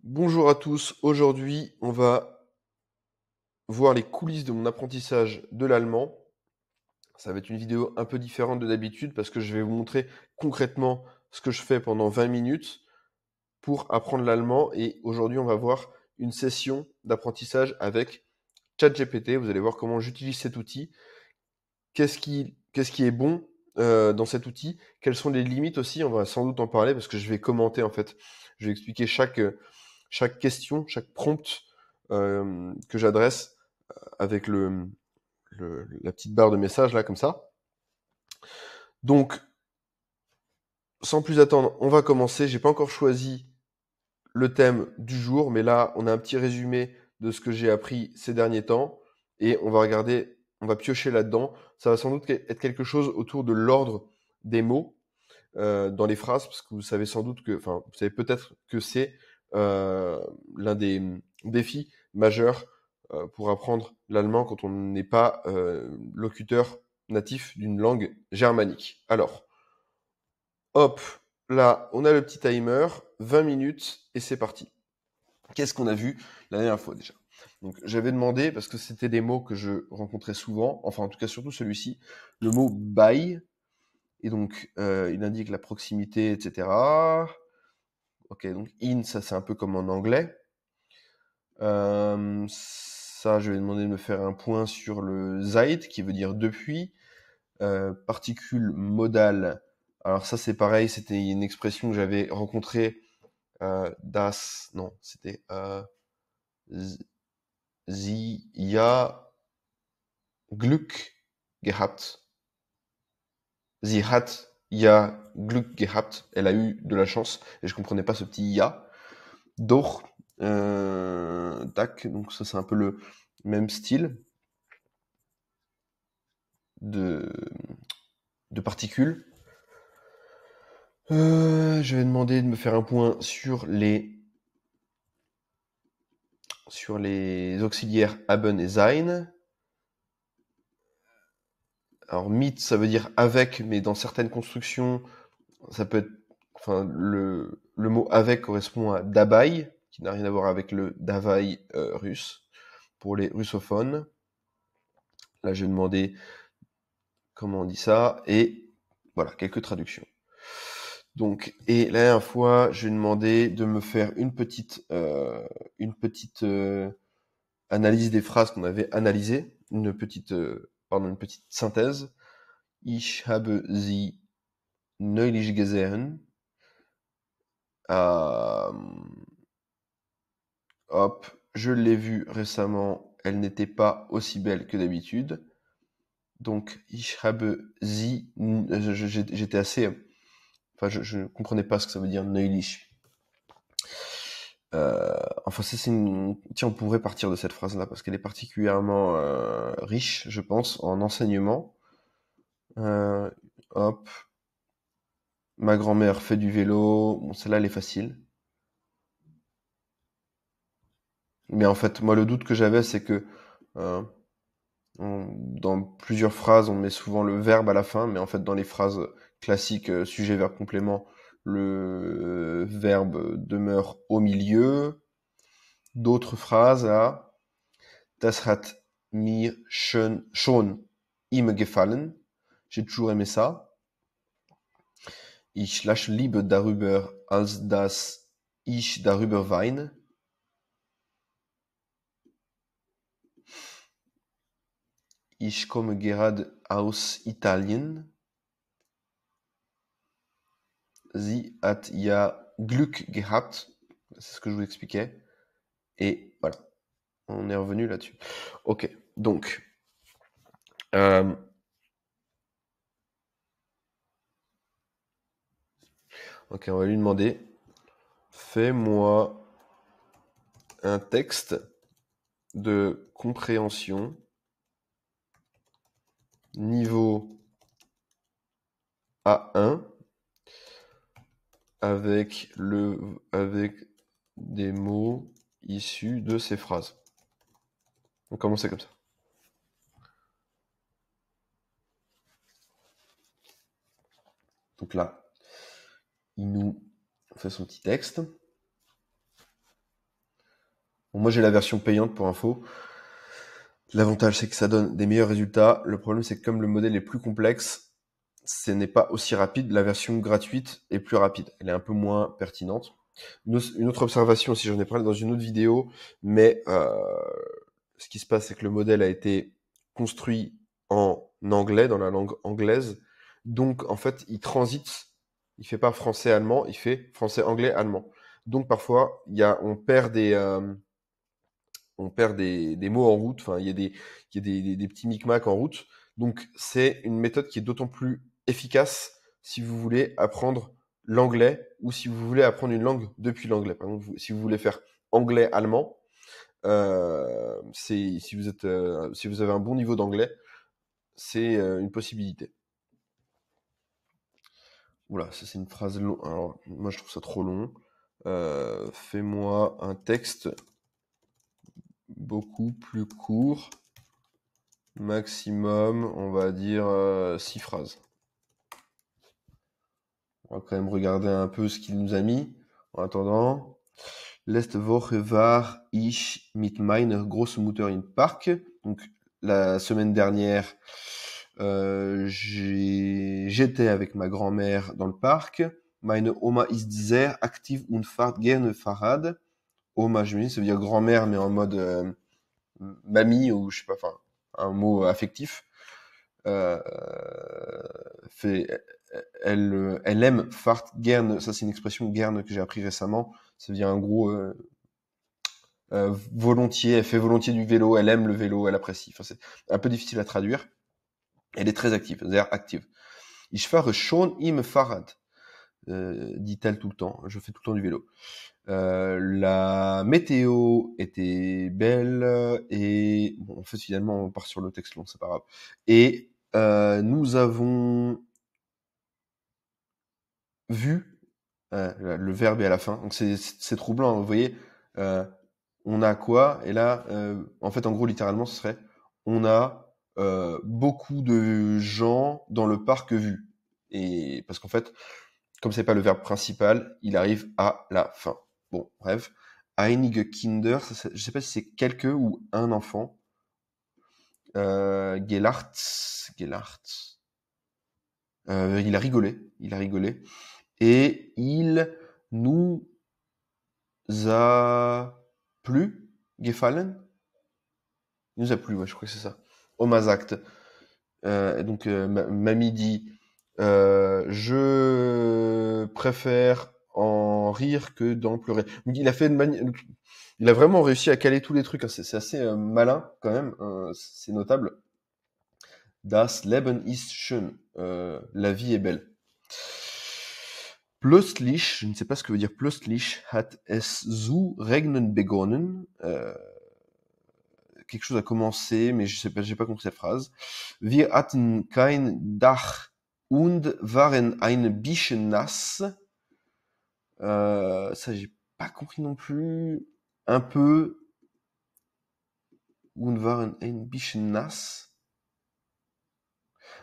Bonjour à tous, aujourd'hui on va voir les coulisses de mon apprentissage de l'allemand. Ça va être une vidéo un peu différente de d'habitude parce que je vais vous montrer concrètement ce que je fais pendant 20 minutes pour apprendre l'allemand et aujourd'hui on va voir une session d'apprentissage avec ChatGPT. Vous allez voir comment j'utilise cet outil, qu'est-ce qui est bon dans cet outil, quelles sont les limites aussi, on va sans doute en parler parce que je vais commenter en fait, je vais expliquer chaque question, chaque prompt que j'adresse avec la petite barre de message là comme ça. Donc, sans plus attendre, on va commencer. J'ai pas encore choisi le thème du jour, mais là, on a un petit résumé de ce que j'ai appris ces derniers temps et on va regarder, on va piocher là-dedans. Ça va sans doute être quelque chose autour de l'ordre des mots dans les phrases, parce que vous savez sans doute que, enfin, vous savez peut-être que c'est l'un des défis majeurs pour apprendre l'allemand quand on n'est pas locuteur natif d'une langue germanique. Alors, hop, là, on a le petit timer, 20 minutes, et c'est parti. Qu'est-ce qu'on a vu la dernière fois déjà? Donc, j'avais demandé, parce que c'était des mots que je rencontrais souvent, enfin en tout cas surtout celui-ci, le mot by, et donc il indique la proximité, etc. Ok, donc in, ça c'est un peu comme en anglais. Ça, je vais demander de me faire un point sur le seit, qui veut dire depuis. Particule modale. Alors ça, c'est pareil, c'était une expression que j'avais rencontrée. Das, non, c'était sie ja Glück gehabt. Sie hat ja Glück gehabt. Elle a eu de la chance. Et je comprenais pas ce petit ja. Doch, tac, donc ça c'est un peu le même style de, de particules. Je vais demander de me faire un point sur les auxiliaires haben et sein. Alors mit, ça veut dire avec, mais dans certaines constructions, ça peut être, enfin, le mot avec correspond à dabei, qui n'a rien à voir avec le davai russe, pour les russophones. Là, je vais demander comment on dit ça, et voilà, quelques traductions. Donc, et la dernière fois, je lui ai demandé de me faire une petite analyse des phrases qu'on avait analysées, une petite synthèse. Ich habe sie neulich gesehen. Hop, je l'ai vue récemment. Elle n'était pas aussi belle que d'habitude. Donc, ich habe sie, j'étais assez, enfin, je comprenais pas ce que ça veut dire neulich. Enfin, c'est une... Tiens, on pourrait partir de cette phrase-là parce qu'elle est particulièrement riche, je pense, en enseignement. Euh, Hop, ma grand-mère fait du vélo. Bon, celle-là, elle est facile. Mais en fait, moi, le doute que j'avais, c'est que euh, dans plusieurs phrases, on met souvent le verbe à la fin, mais en fait, dans les phrases classiques, sujet, verbe, complément, le verbe demeure au milieu. D'autres phrases, là, das hat mir schon immer gefallen. J'ai toujours aimé ça. Ich lache lieber darüber, als dass ich darüber weine. Ich komme gerade aus Italien. Sie hat ja Glück gehabt. C'est ce que je vous expliquais. Et voilà. On est revenu là-dessus. Ok. Donc. Euh, ok, on va lui demander. Fais-moi un texte de compréhension niveau A1 avec des mots issus de ces phrases. On commence comme ça. Donc là, il nous fait son petit texte. Bon, moi, j'ai la version payante pour info. L'avantage, c'est que ça donne des meilleurs résultats. Le problème, c'est que comme le modèle est plus complexe, ce n'est pas aussi rapide. La version gratuite est plus rapide. Elle est un peu moins pertinente. Une autre observation aussi, j'en ai parlé dans une autre vidéo, mais ce qui se passe, c'est que le modèle a été construit en anglais, dans la langue anglaise. Donc, en fait, il transite. Il fait pas français-allemand, il fait français-anglais-allemand. Donc, parfois, on perd des mots en route. Enfin, il y a des petits micmacs en route. Donc, c'est une méthode qui est d'autant plus efficace si vous voulez apprendre l'anglais ou si vous voulez apprendre une langue depuis l'anglais. Par exemple, si vous voulez faire anglais-allemand, si vous avez un bon niveau d'anglais, c'est une possibilité. Oula, ça c'est une phrase longue. Alors, moi je trouve ça trop long. Fais-moi un texte beaucoup plus court. Maximum, on va dire 6 phrases. On va quand même regarder un peu ce qu'il nous a mis. En attendant, Letzte Woche war ich mit meiner Großmutter im Park. Donc la semaine dernière, j'étais avec ma grand-mère dans le parc. Meine Oma ist sehr aktiv und fährt gerne Fahrrad. Oma, je me dis, ça veut dire grand-mère, mais en mode mamie ou je sais pas, enfin un mot affectif. Euh, fait, elle aime fart gerne, ça c'est une expression gerne que j'ai appris récemment, ça veut dire un gros volontiers, elle fait volontiers du vélo, elle aime le vélo, elle apprécie. Enfin, c'est un peu difficile à traduire. Elle est très active, sehr active. Ich fahre schon im Fahrrad, dit-elle tout le temps. Je fais tout le temps du vélo. La météo était belle et bon, en fait finalement on part sur le texte long, c'est pas grave. Et nous avons vu, le verbe est à la fin, donc c'est troublant. Vous voyez, on a quoi? Et là, en fait, en gros, littéralement, ce serait on a beaucoup de gens dans le parc vu. Et parce qu'en fait, comme c'est pas le verbe principal, il arrive à la fin. Bon, bref. Einige Kinder, je sais pas si c'est quelques ou un enfant. Gelacht. Il a rigolé. Et il nous a plu, gefallen. Il nous a plu, ouais, je crois que c'est ça. Omazakt. Donc, mamie dit, je préfère en rire que d'en pleurer. Donc, il a vraiment réussi à caler tous les trucs. Hein. C'est assez malin quand même. C'est notable. Das Leben ist schön. La vie est belle. Plötzlich, je ne sais pas ce que veut dire plötzlich, hat es zu regnen begonnen. Quelque chose a commencé, mais je sais pas, j'ai pas compris cette phrase. Wir hatten kein Dach und waren ein bisschen nass. Ça, j'ai pas compris non plus. Un peu. Und waren ein bisschen nass.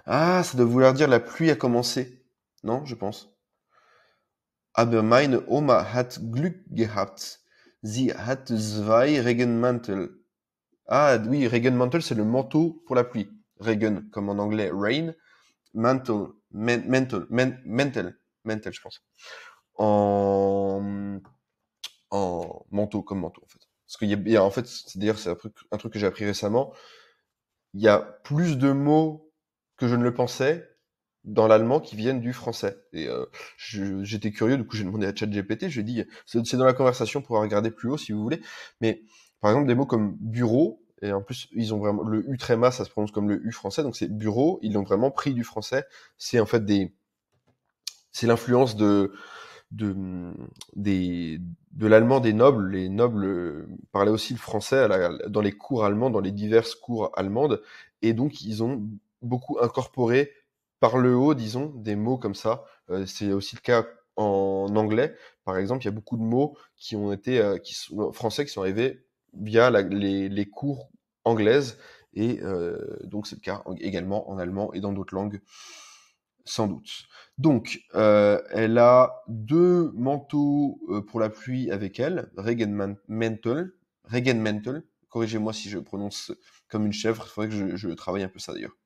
Ah, ça doit vouloir dire la pluie a commencé. Non, je pense. Aber meine Oma hat Glück gehabt. Sie hatte 2 Regenmantel. Ah oui, Regenmantel, c'est le manteau pour la pluie. Regen, comme en anglais rain. Mantle, mental, je pense. En manteau, comme manteau, en fait. Parce qu'il y a en fait, c'est d'ailleurs, c'est un truc que j'ai appris récemment. Il y a plus de mots que je ne le pensais dans l'allemand qui viennent du français. Et j'étais curieux, du coup j'ai demandé à ChatGPT, je lui ai dit, c'est dans la conversation, pour regarder plus haut si vous voulez, mais par exemple des mots comme bureau, et en plus ils ont vraiment, le U tréma ça se prononce comme le U français, donc c'est bureau, ils l'ont vraiment pris du français, c'est en fait c'est l'influence de l'allemand des nobles. Les nobles parlaient aussi le français dans les cours allemands, dans les diverses cours allemandes, et donc ils ont beaucoup incorporé par le haut, disons, des mots comme ça. C'est aussi le cas en anglais. Par exemple, il y a beaucoup de mots qui ont été français qui sont arrivés via les cours anglaises, et donc c'est le cas également en allemand et dans d'autres langues, sans doute. Donc, elle a 2 manteaux pour la pluie avec elle, Regenmantel, Regenmantel. Corrigez-moi si je prononce comme une chèvre. Il faudrait que je travaille un peu ça d'ailleurs.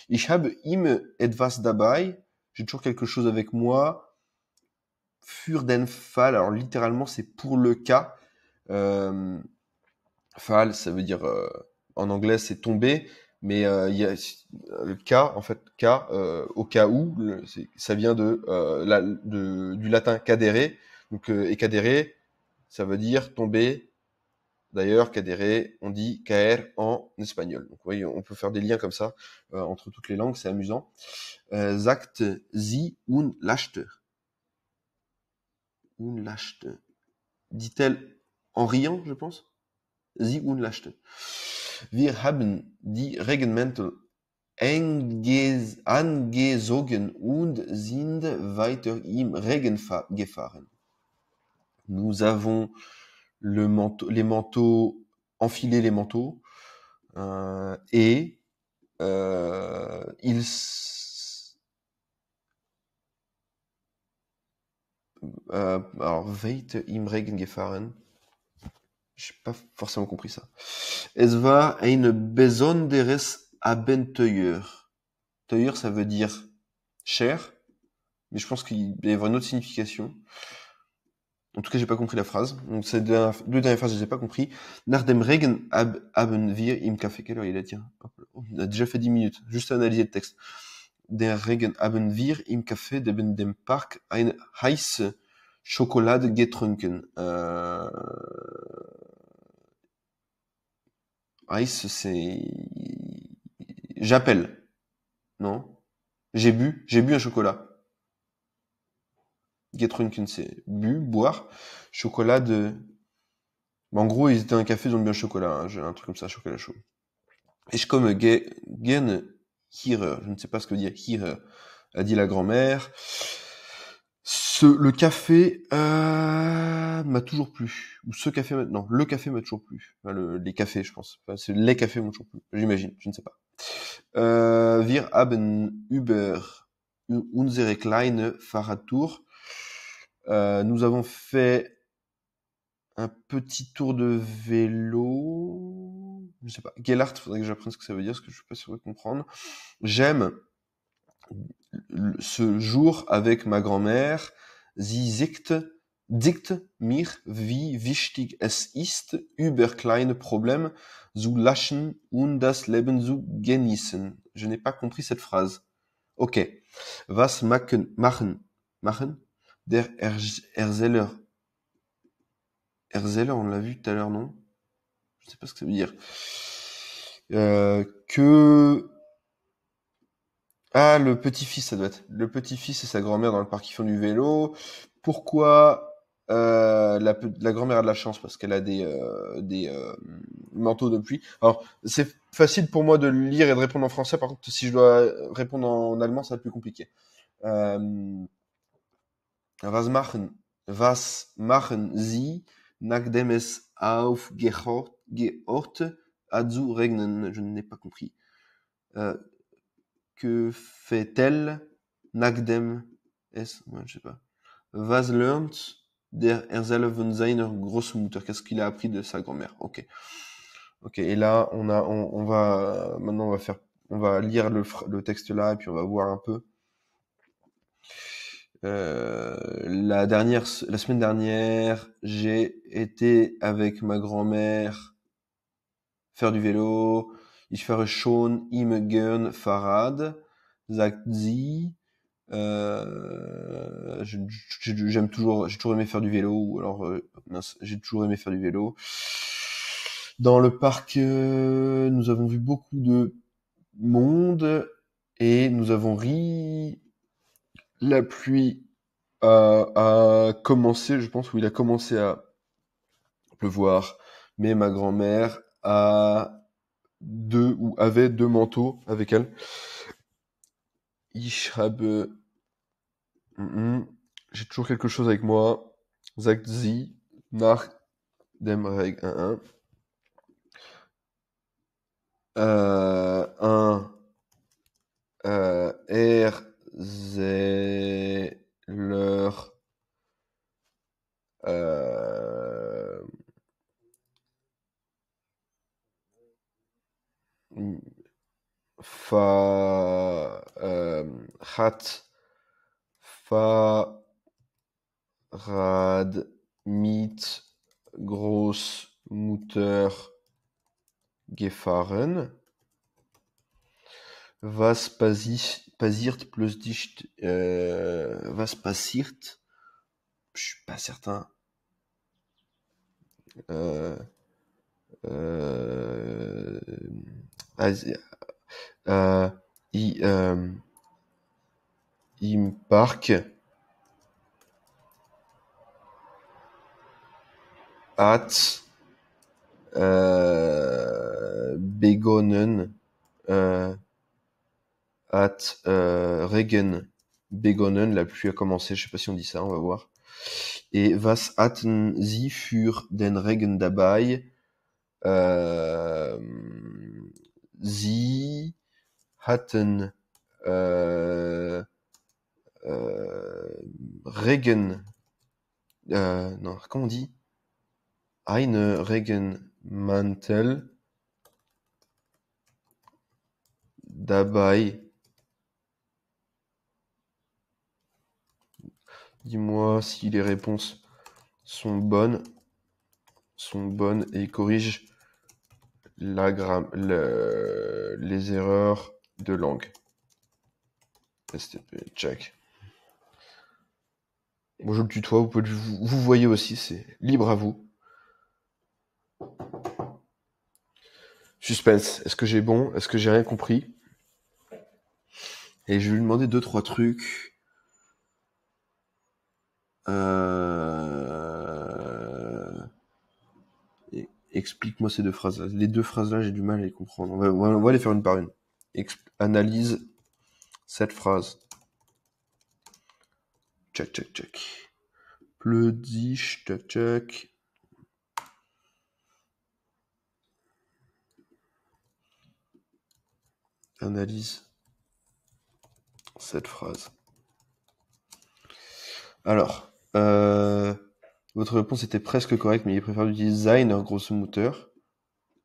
Ich habe immer etwas dabei. J'ai toujours quelque chose avec moi. Für den Fall. Alors littéralement, c'est pour le cas. Fall, ça veut dire en anglais c'est tomber, mais il y a le cas en fait cas au cas où ça vient du latin cadere, donc et cadere ça veut dire tomber. D'ailleurs cadere on dit caer en espagnol. Donc vous voyez, on peut faire des liens comme ça entre toutes les langues, c'est amusant. Sagt sie unlachte, dit-elle en riant, je pense. Sie unlachte. Wir haben die Regenmäntel angezogen und sind weiter im Regen gefahren. Nous avons les manteaux, enfilé les manteaux, et alors, weiter im Regen gefahren. J'ai pas forcément compris ça. Es war ein besonderes Abenteuer. Teuer, ça veut dire cher, mais je pense qu'il y a une autre signification. En tout cas, j'ai pas compris la phrase. Donc, ces deux dernières phrases, je les ai pas compris. Nach dem Regen haben wir im Café. Quelle heure il est, tiens? On a déjà fait 10 minutes. Juste à analyser le texte. Der Regen haben wir im Café neben dem Park eine heiße Schokolade getrunken. Ice, c'est... J'appelle. Non? J'ai bu un chocolat. Getrunken, c'est bu, boire. Chocolat de... En gros, ils étaient à un café, ils ont bu un chocolat. Hein. J'ai un truc comme ça, chocolat chaud. Ich komme gern hier. Je ne sais pas ce que veut dire hier, a dit la grand-mère. Le café m'a toujours plu. Ou ce café maintenant. Le café m'a toujours plu. Enfin, les cafés, je pense. Enfin, c'est les cafés m'ont toujours plu. J'imagine, je ne sais pas. Wir haben über unsere kleine Fahrradtour. Nous avons fait un petit tour de vélo. Je sais pas. Gellart, faudrait que j'apprenne ce que ça veut dire, parce que je suis pas sûr de comprendre. J'aime ce jour avec ma grand-mère. Sie dickt mir, wie wichtig es ist, über kleine Probleme zu lachen und das Leben zu genießen. Je n'ai pas compris cette phrase. Ok. Was machen der Erzeller. Erzeller, on l'a vu tout à l'heure, non? Je sais pas ce que ça veut dire. Ah, le petit-fils, ça doit être. Le petit-fils et sa grand-mère dans le parc qui font du vélo. Pourquoi la grand-mère a de la chance? Parce qu'elle a des manteaux de pluie. Alors, c'est facile pour moi de lire et de répondre en français. Par contre, si je dois répondre en allemand, ça va être plus compliqué. Was machen Sie, nachdem es aufgehört hat zu regnen? Je n'ai pas compris. Que fait-elle nachdem es, je sais pas. Was lernt der Erzähler von seiner Großmutter? Qu'est-ce qu'il a appris de sa grand-mère? Ok. Ok. Et là, on va maintenant on va lire le texte là et puis on va voir un peu. La semaine dernière, j'ai été avec ma grand-mère faire du vélo. Ich fahre schon immer gern Fahrrad, sagt sie. J'ai toujours aimé faire du vélo, ou alors, j'ai toujours aimé faire du vélo. Dans le parc, nous avons vu beaucoup de monde et nous avons ri. La pluie a commencé, je pense, où il a commencé à pleuvoir, mais ma grand-mère avait deux manteaux avec elle. Ich habe, j'ai toujours quelque chose avec moi. Sagt sie nach dem Regen. Erzeller. hat Fahrrad mit Großmutter gefahren. Passiert plus dicht, was passiert? Je suis pas certain. Euh, euh, Asi- euh, i- euh, Im Park hat begonnen, äh, Regen begonnen, la pluie a commencé, je sais pas si on dit ça, on va voir. Et was hatten Sie für den Regen dabei? Sie hatten äh, Regen, non, comment on dit? Eine Regenmantel dabei. Dis-moi si les réponses sont bonnes et corrige les erreurs de langue. STP, check. Bon, je le tutoie, vous voyez aussi, c'est libre à vous. Suspense, est-ce que j'ai bon? Est-ce que j'ai rien compris? Et je vais lui demander 2-3 trucs. Explique-moi ces deux phrases-là. Les deux phrases-là, j'ai du mal à les comprendre. On va les faire une par une. Analyse cette phrase. Check, check, check. Plötzlich, check, check. Analyse cette phrase. Alors, votre réponse était presque correcte, mais il préfère utiliser sein, grosso moteur,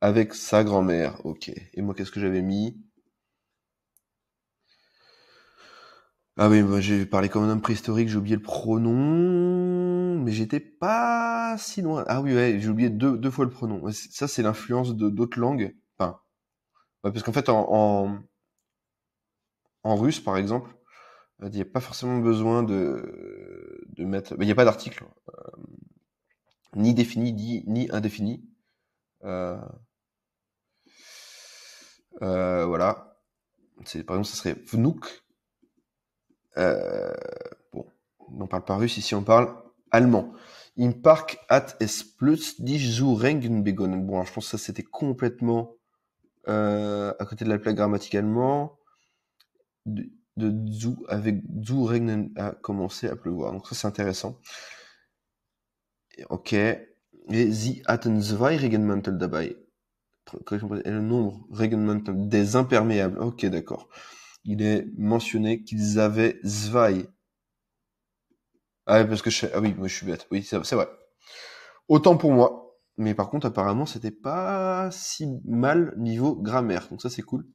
avec sa grand-mère. Ok. Et moi, qu'est-ce que j'avais mis? Ah oui, moi j'ai parlé comme un homme préhistorique, j'ai oublié le pronom, mais j'étais pas si loin. Ah oui, ouais, j'ai oublié deux fois le pronom. Ouais, ça, c'est l'influence de d'autres langues. Enfin, ouais, parce qu'en fait, en russe, par exemple, il n'y a pas forcément besoin de mettre. Il n'y a pas d'article, ni défini, ni indéfini. Euh, voilà. Par exemple, ça serait vnuk. Bon, on n'en parle pas russe, ici on parle allemand. Im Park hat es plötzlich zu regnen begonnen. Bon, alors je pense que ça c'était complètement à côté de la plaque grammaticalement. De zu, avec zu regnen a commencé à pleuvoir. Donc ça c'est intéressant. Ok. Et sie hatten zwei Regenmantel dabei. Et le nombre Regenmantel des imperméables. Ok, d'accord. Il est mentionné qu'ils avaient zwei. Ah, parce que ah oui, moi je suis bête. Oui, c'est vrai. Autant pour moi. Mais par contre, apparemment, c'était pas si mal niveau grammaire. Donc ça, c'est cool.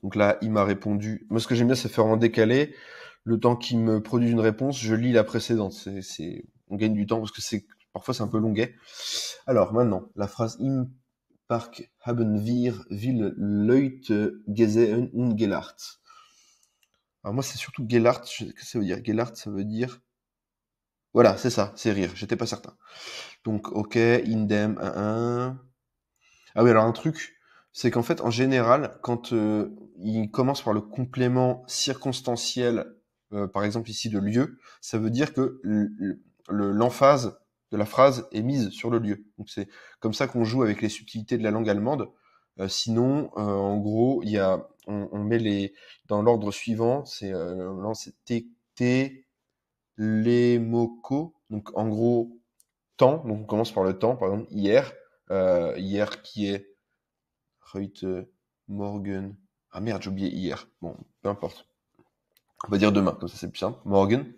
Donc là, il m'a répondu. Moi, ce que j'aime bien, c'est faire en décalé. Le temps qu'il me produit une réponse, je lis la précédente. On gagne du temps parce que parfois c'est un peu longuet. Alors maintenant, la phrase Im Park haben wir viele Leute gesehen und gelacht. Alors moi, c'est surtout gelacht. Qu'est-ce que ça veut dire? Gelacht, ça veut dire. Voilà, c'est ça, c'est rire. J'étais pas certain. Donc, ok, indem, 1. Ah oui, alors un truc, c'est qu'en fait, en général, quand il commence par le complément circonstanciel, par exemple ici de lieu, ça veut dire que l'emphase de la phrase est mise sur le lieu. Donc c'est comme ça qu'on joue avec les subtilités de la langue allemande. Sinon, en gros, on met dans l'ordre suivant, c'est t, les mocos. Donc en gros, temps. Donc on commence par le temps. Par exemple, hier. Hier qui est heute Morgen. Ah merde, j'ai oublié hier. Bon, peu importe. On va dire demain, comme ça c'est plus simple. Morgen.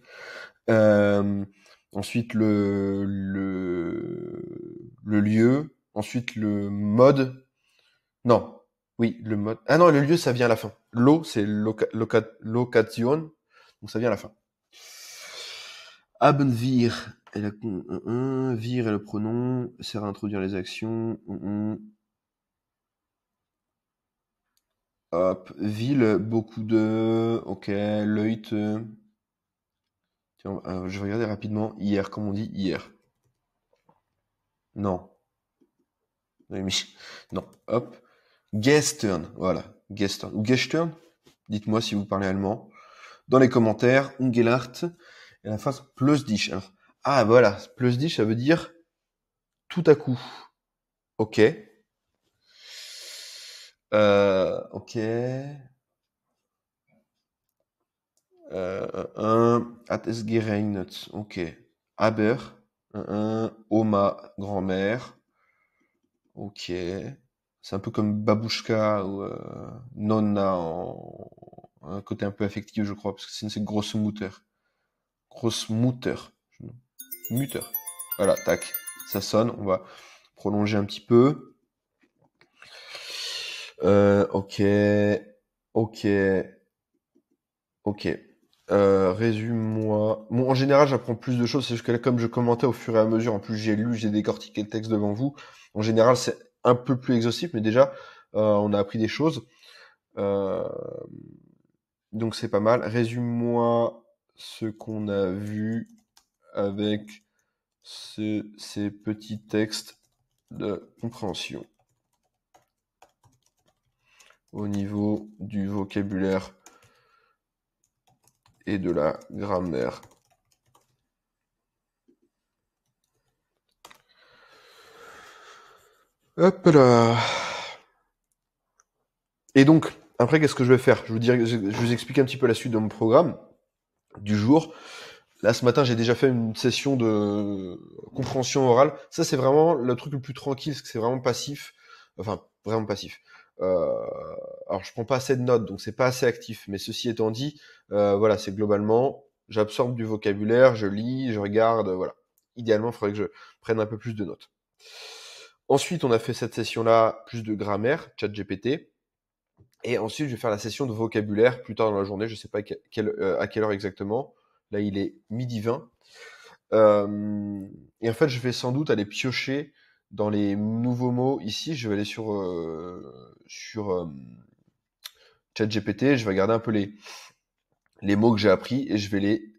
Euh, Ensuite le lieu. Ensuite le mode. Non. Oui, le mode. Ah non, le lieu, ça vient à la fin. Lo, c'est location, donc ça vient à la fin. Haben wir est la wir est le pronom, sert à introduire les actions. Hop, ville, beaucoup de. Ok, Leute. Tiens, je vais regarder rapidement. Hier, comme on dit hier. Non. Oui, mais... Non. Hop. Gestern. Voilà. Gestern. Ou Gestern. Dites-moi si vous parlez allemand. Dans les commentaires. Ungelart. Et la phrase plus dich. Alors, ah, voilà. Plus dich, ça veut dire tout à coup. Ok. Ok. Hat es geregnet. Ok. Aber. Oma, grand-mère. Ok. C'est un peu comme babouchka ou nonna en un côté un peu affectif, je crois, parce que c'est grosse mutter. Grosse mutter. Mutter. Voilà, tac. Ça sonne. On va prolonger un petit peu. Ok. Ok. Ok. Résume-moi. Bon, en général, j'apprends plus de choses. C'est juste que là, comme je commentais au fur et à mesure, en plus j'ai lu, j'ai décortiqué le texte devant vous. En général, c'est un peu plus exhaustif, mais déjà, on a appris des choses. Euh, donc c'est pas mal. Résume-moi ce qu'on a vu avec ces petits textes de compréhension au niveau du vocabulaire et de la grammaire. Hop là. Et donc, après, qu'est-ce que je vais faire? Je vous explique un petit peu la suite de mon programme du jour. Là, ce matin, j'ai déjà fait une session de compréhension orale. Ça, c'est vraiment le truc le plus tranquille, parce que c'est vraiment passif. Enfin, vraiment passif. Euh, alors, je prends pas assez de notes, donc c'est pas assez actif. Mais ceci étant dit, voilà, c'est globalement, j'absorbe du vocabulaire, je lis, je regarde, voilà. Idéalement, il faudrait que je prenne un peu plus de notes. Ensuite, on a fait cette session-là, plus de grammaire, chat GPT. Et ensuite, je vais faire la session de vocabulaire plus tard dans la journée. Je sais pas à quelle heure exactement. Là, il est 12h20. Et en fait, je vais sans doute aller piocher dans les nouveaux mots. Ici, je vais aller sur ChatGPT. Je vais regarder un peu les mots que j'ai appris et je vais les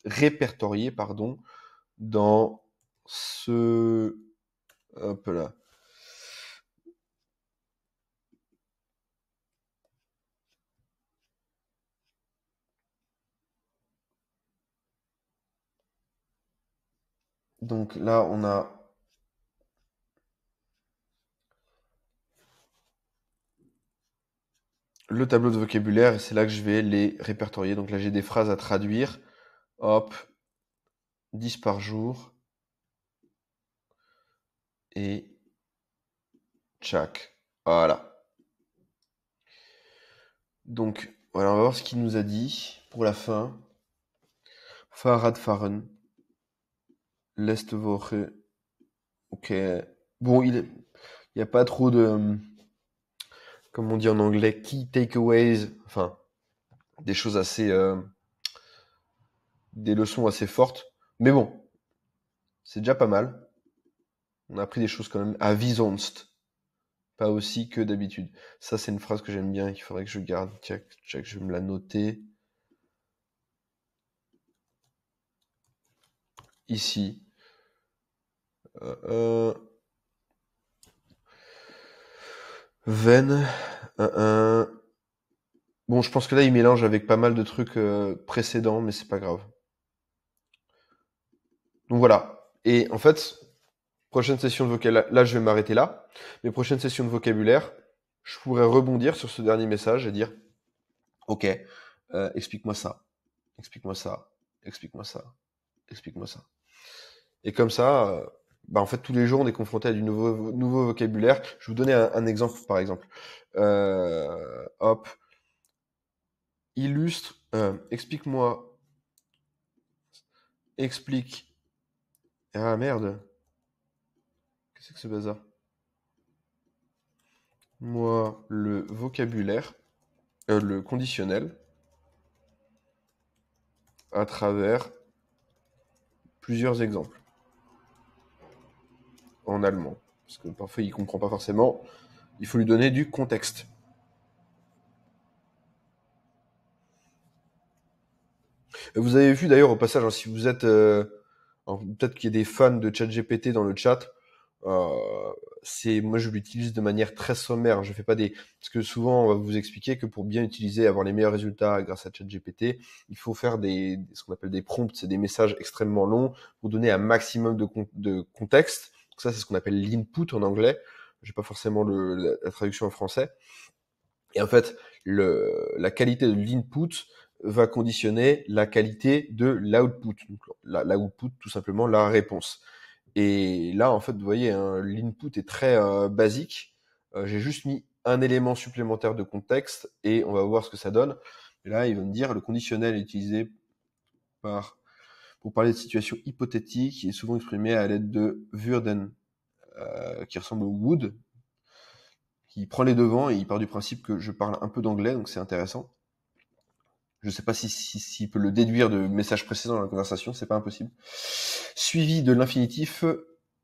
répertorier, pardon, dans ce... Hop là. Donc là, on a le tableau de vocabulaire et c'est là que je vais les répertorier. Donc là, j'ai des phrases à traduire. Hop, 10 par jour. Et tchac. Voilà. Donc, voilà, on va voir ce qu'il nous a dit pour la fin. Fahrradfahren. Letzte Woche. Ok. Bon, il n'y a pas trop de, comme on dit en anglais, key takeaways. Enfin, des choses assez, des leçons assez fortes. Mais bon, c'est déjà pas mal. On a appris des choses quand même à visonst. Pas aussi que d'habitude. Ça, c'est une phrase que j'aime bien, qu'il faudrait que je garde. Tiens, je vais me la noter. Ici. Euh, Veine. Bon, je pense que là, il mélange avec pas mal de trucs précédents, mais c'est pas grave. Donc voilà. Et en fait, prochaine session de vocabulaire, là, je vais m'arrêter là. Mais prochaine session de vocabulaire, je pourrais rebondir sur ce dernier message et dire, ok, explique-moi ça, explique-moi ça, explique-moi ça, explique-moi ça. Et comme ça, bah, en fait, tous les jours, on est confronté à du nouveau vocabulaire. Je vais vous donner un exemple, par exemple. Hop, illustre, explique-moi, explique. Ah merde, qu'est-ce que c'est que ce bazar? moi le vocabulaire, le conditionnel, à travers plusieurs exemples en allemand. Parce que parfois il comprend pas forcément. Il faut lui donner du contexte. Vous avez vu d'ailleurs au passage, hein, si vous êtes, peut-être qu'il y a des fans de ChatGPT dans le chat. Euh, moi je l'utilise de manière très sommaire. Je fais pas des, parce que souvent on va vous expliquer que pour bien utiliser, avoir les meilleurs résultats grâce à ChatGPT, il faut faire ce qu'on appelle des prompts, c'est des messages extrêmement longs pour donner un maximum de contexte. Donc ça c'est ce qu'on appelle l'input en anglais. J'ai pas forcément la traduction en français. Et en fait, la qualité de l'input va conditionner la qualité de l'output. Donc l'output, tout simplement, la réponse. Et là, en fait, vous voyez, hein, l'input est très basique. J'ai juste mis un élément supplémentaire de contexte et on va voir ce que ça donne. Et là, il va me dire le conditionnel est utilisé pour parler de situations hypothétiques qui est souvent exprimé à l'aide de würden, qui ressemble au would, qui prend les devants et il part du principe que je parle un peu d'anglais, donc c'est intéressant. Je ne sais pas s'il peut le déduire de messages précédents dans la conversation, c'est pas impossible. Suivi de l'infinitif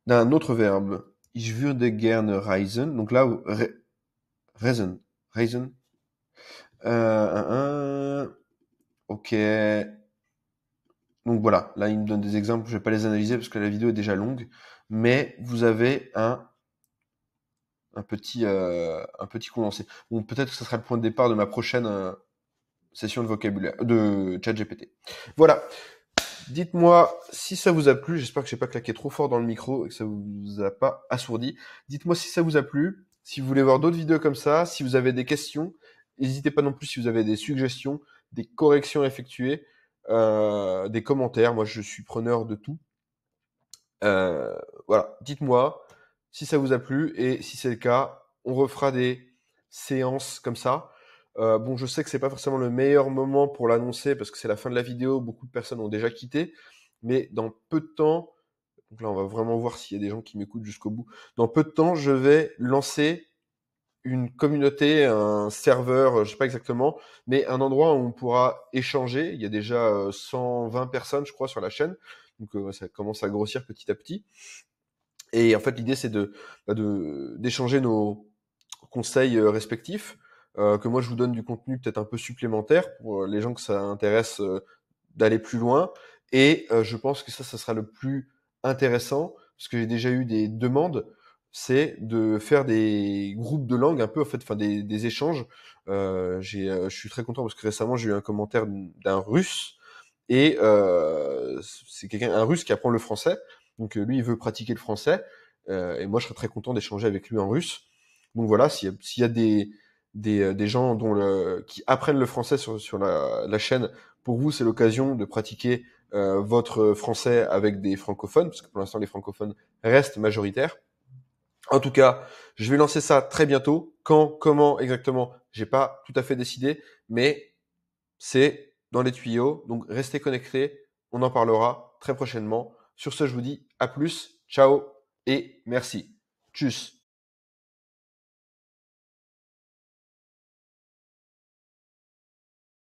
d'un autre verbe. Ich würde gerne reisen. Donc là, reisen. Reisen. Ok. Donc voilà, là il me donne des exemples, je vais pas les analyser parce que la vidéo est déjà longue, mais vous avez un petit condensé. Bon, peut-être que ce sera le point de départ de ma prochaine session de vocabulaire, de ChatGPT. Voilà. Dites-moi si ça vous a plu. J'espère que j'ai pas claqué trop fort dans le micro et que ça vous a pas assourdi. Dites-moi si ça vous a plu. Si vous voulez voir d'autres vidéos comme ça, si vous avez des questions, n'hésitez pas non plus si vous avez des suggestions, des corrections à effectuer, des commentaires. Moi, je suis preneur de tout. Voilà. Dites-moi si ça vous a plu et si c'est le cas, on refera des séances comme ça. Bon, je sais que c'est pas forcément le meilleur moment pour l'annoncer parce que c'est la fin de la vidéo, beaucoup de personnes ont déjà quitté, mais dans peu de temps, donc là on va vraiment voir s'il y a des gens qui m'écoutent jusqu'au bout. Dans peu de temps, je vais lancer une communauté, un serveur, je sais pas exactement, mais un endroit où on pourra échanger. Il y a déjà 120 personnes, je crois, sur la chaîne, donc ça commence à grossir petit à petit. Et en fait, l'idée c'est d'échanger nos conseils respectifs, que moi je vous donne du contenu peut-être un peu supplémentaire pour les gens que ça intéresse d'aller plus loin. Et je pense que ça sera le plus intéressant, parce que j'ai déjà eu des demandes, c'est de faire des groupes de langue un peu, en fait, enfin des échanges. Je suis très content parce que récemment j'ai eu un commentaire d'un Russe et c'est un Russe qui apprend le français. Donc lui, il veut pratiquer le français et moi, je serais très content d'échanger avec lui en russe. Donc voilà, s'il y a des gens qui apprennent le français sur la chaîne, pour vous, c'est l'occasion de pratiquer votre français avec des francophones, parce que pour l'instant, les francophones restent majoritaires. En tout cas, je vais lancer ça très bientôt. Quand, comment exactement, j'ai pas tout à fait décidé, mais c'est dans les tuyaux. Donc restez connectés, on en parlera très prochainement. Sur ce, je vous dis à plus, ciao et merci. Tchuss.